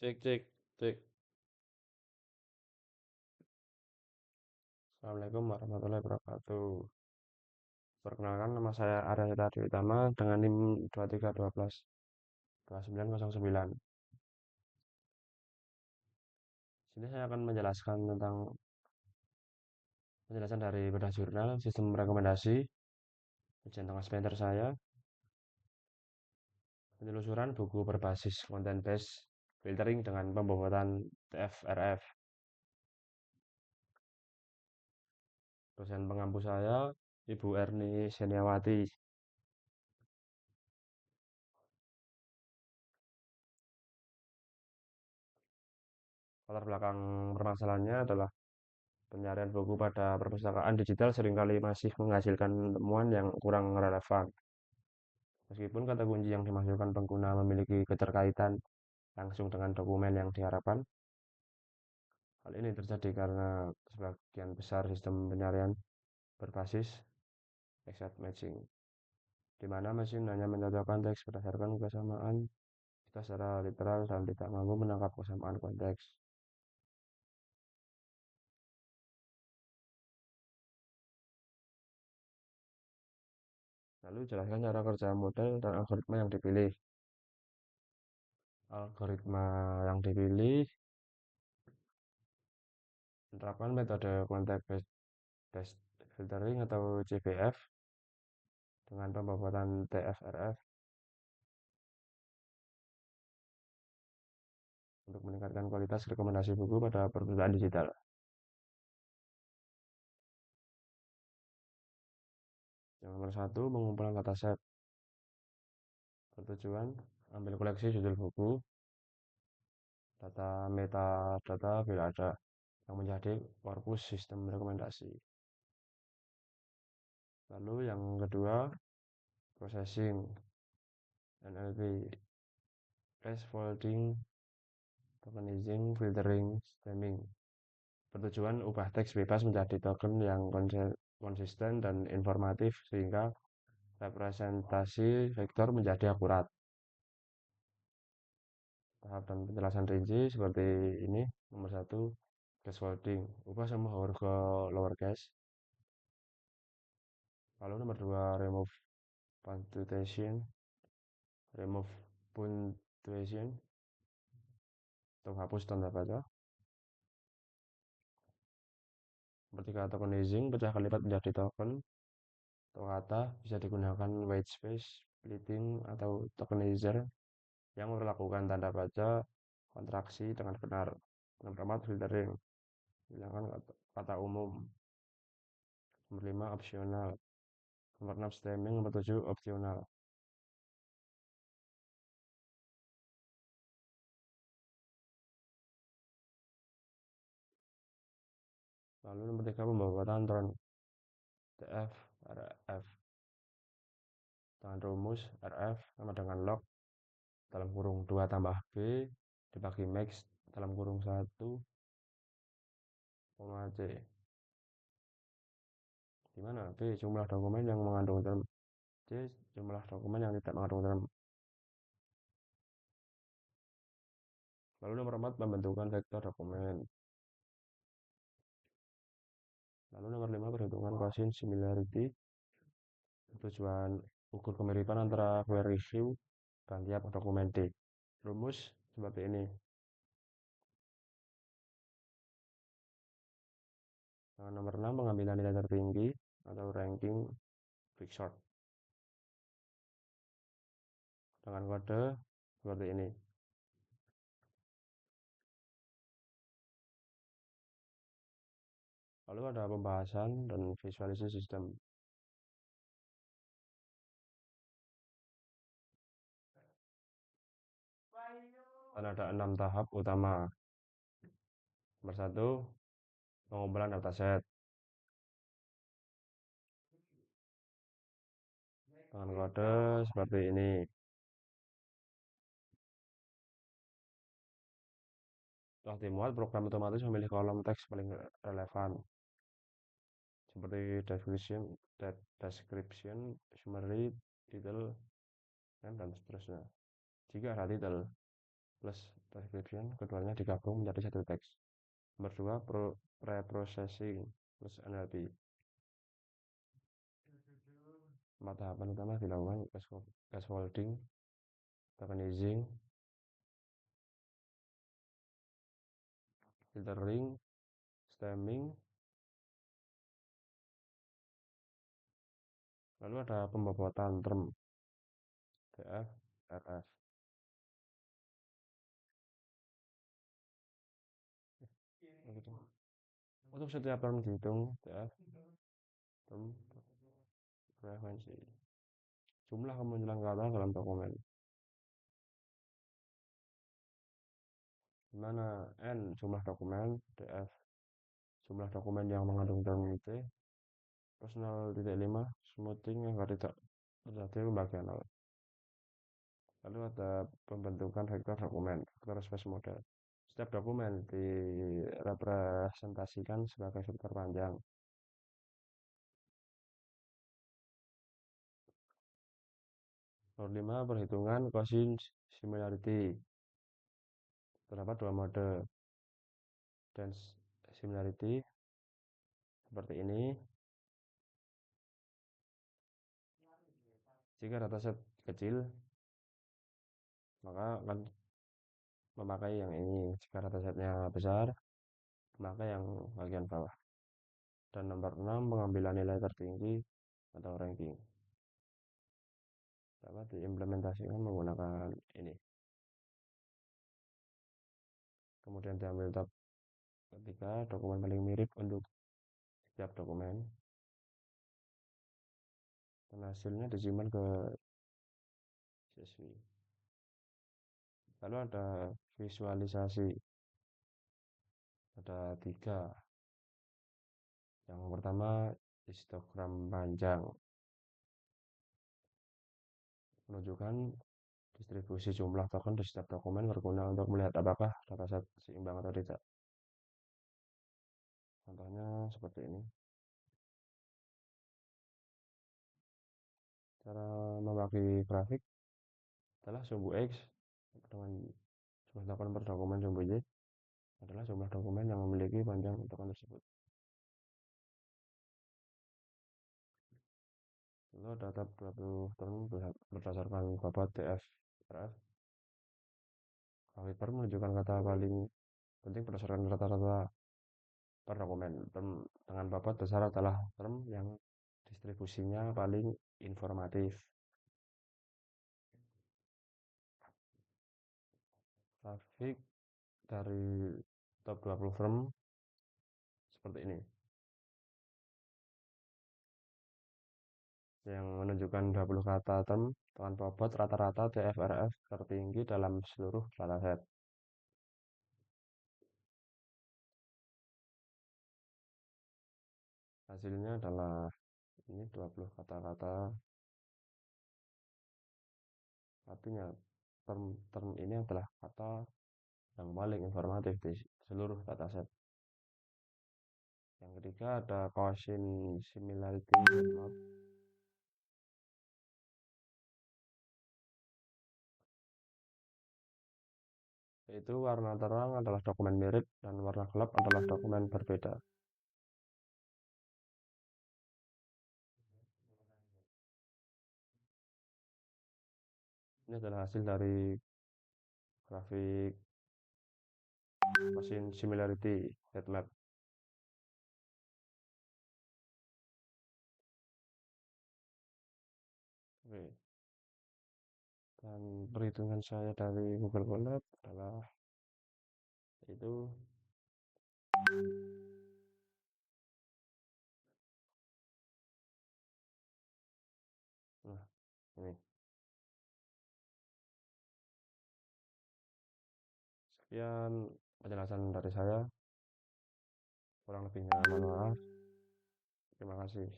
Cek cek cek. Assalamualaikum warahmatullahi wabarakatuh. Perkenalkan nama saya Arya Hidayat Utama dengan NIM 2312 2909. Sini saya akan menjelaskan tentang penjelasan dari bedah jurnal, sistem rekomendasi, ujian tengah semester saya, penelusuran buku berbasis content based filtering dengan pembobotan TF-RF. Dosen pengampu saya Ibu Erni Seniawati. Latar belakang permasalahannya adalah pencarian buku pada perpustakaan digital seringkali masih menghasilkan temuan yang kurang relevan. Meskipun kata kunci yang dimasukkan pengguna memiliki keterkaitan langsung dengan dokumen yang diharapkan, hal ini terjadi karena sebagian besar sistem pencarian berbasis exact matching, di mana mesin hanya mencocokkan teks berdasarkan kesamaan kita secara literal dan tidak mampu menangkap kesamaan konteks. Lalu jelaskan cara kerja model dan algoritma yang dipilih. Algoritma yang dipilih menerapkan metode context based filtering atau CBF dengan pembobotan TF-RF untuk meningkatkan kualitas rekomendasi buku pada perpustakaan digital. Yang nomor satu, pengumpulan dataset. Bertujuan ambil koleksi judul buku, data metadata bila ada, yang menjadi korpus sistem rekomendasi. Lalu yang kedua, processing NLP, folding, tokenizing, filtering, stemming. Bertujuan ubah teks bebas menjadi token yang konsisten dan informatif sehingga representasi vektor menjadi akurat. Tahap dan penjelasan rinci seperti ini. Nomor satu, folding, ubah semua huruf ke lowercase. Lalu nomor dua, remove punctuation atau hapus tanda baca. Ketika tokenizing, pecahkan lipat menjadi token atau kata bisa digunakan white space, splitting, atau tokenizer yang melakukan tanda baca kontraksi dengan benar. Nomor 4, filtering, hilangkan kata umum. Nomor 5, opsional. Nomor 6, stemming. Nomor 7, opsional. Lalu nomor 3, pembobotan turn TF RF dengan rumus RF sama dengan log dalam kurung 2 tambah B dibagi max dalam kurung 1 C, di mana B jumlah dokumen yang mengandung term, C jumlah dokumen yang tidak mengandung term. Lalu nomor 4, pembentukan vektor dokumen. Lalu nomor 5, perhitungan quotient similarity. Tujuan ukur kemiripan antara query view dan tiap dokumen D. Rumus seperti ini. Nah, nomor 6, pengambilan nilai tertinggi atau ranking quicksort dengan kode seperti ini. Lalu ada pembahasan dan visualisasi sistem. Dan ada 6 tahap utama. Nomor 1, pengumpulan dataset dengan kode seperti ini. Setelah dimuat, program otomatis memilih kolom teks paling relevan seperti description, summary, title, dan seterusnya. Jika ada title, plus transcription, keduanya digabung menjadi satu teks. Nomor 2, preprocessing plus NLP. 4 tahapan utama dilakukan: scaffolding, tokenizing, filtering, stemming, lalu ada pembobotan term df, rf. Begitu. Untuk setiap term dihitung df, term, frekuensi, jumlah kemunculan kata dalam dokumen, di mana n jumlah dokumen, df jumlah dokumen yang mengandung term t, plus 0,5 smoothing agar tidak terjadi pembagian nol. Lalu ada pembentukan vektor dokumen, vektor space model. Setiap dokumen direpresentasikan sebagai vektor panjang. Nomor 5, perhitungan Gaussian similarity. Terdapat dua mode, dense similarity seperti ini. Jika dataset kecil, maka akan memakai yang ini. Jika datasetnya besar, maka yang bagian bawah. Dan nomor 6, pengambilan nilai tertinggi atau ranking dapat diimplementasikan menggunakan ini. Kemudian diambil tab ketiga, dokumen paling mirip untuk setiap dokumen, dan hasilnya disimpan ke siswi. Lalu ada visualisasi, ada 3. Yang pertama, histogram panjang, menunjukkan distribusi jumlah token di setiap dokumen berguna untuk melihat apakah dataset seimbang atau tidak. Contohnya seperti ini. Cara membagi grafik adalah sumbu X dengan jumlah token per dokumen, sumbu Y adalah jumlah dokumen yang memiliki panjang token tersebut. Lalu ada tab 20 term berdasarkan bobot TF RF. Grafik per menunjukkan kata paling penting berdasarkan rata-rata per dokumen. Term dengan bobot besar adalah term yang distribusinya paling informatif. Grafik dari top 20 firm seperti ini, yang menunjukkan 20 kata term dengan bobot rata-rata TF-RF tertinggi dalam seluruh dataset. Hasilnya adalah ini 20 kata-kata. Artinya term ini adalah kata yang paling informatif di seluruh dataset. Yang ketiga ada Gaussian similarity map. Yaitu warna terang adalah dokumen mirip dan warna gelap adalah dokumen berbeda. Ini adalah hasil dari grafik Gaussian similarity heatmap. Oke. Dan perhitungan saya dari Google Colab adalah itu. Nah, ini. Sekian penjelasan dari saya. Kurang lebihnya mohon maaf. Terima kasih.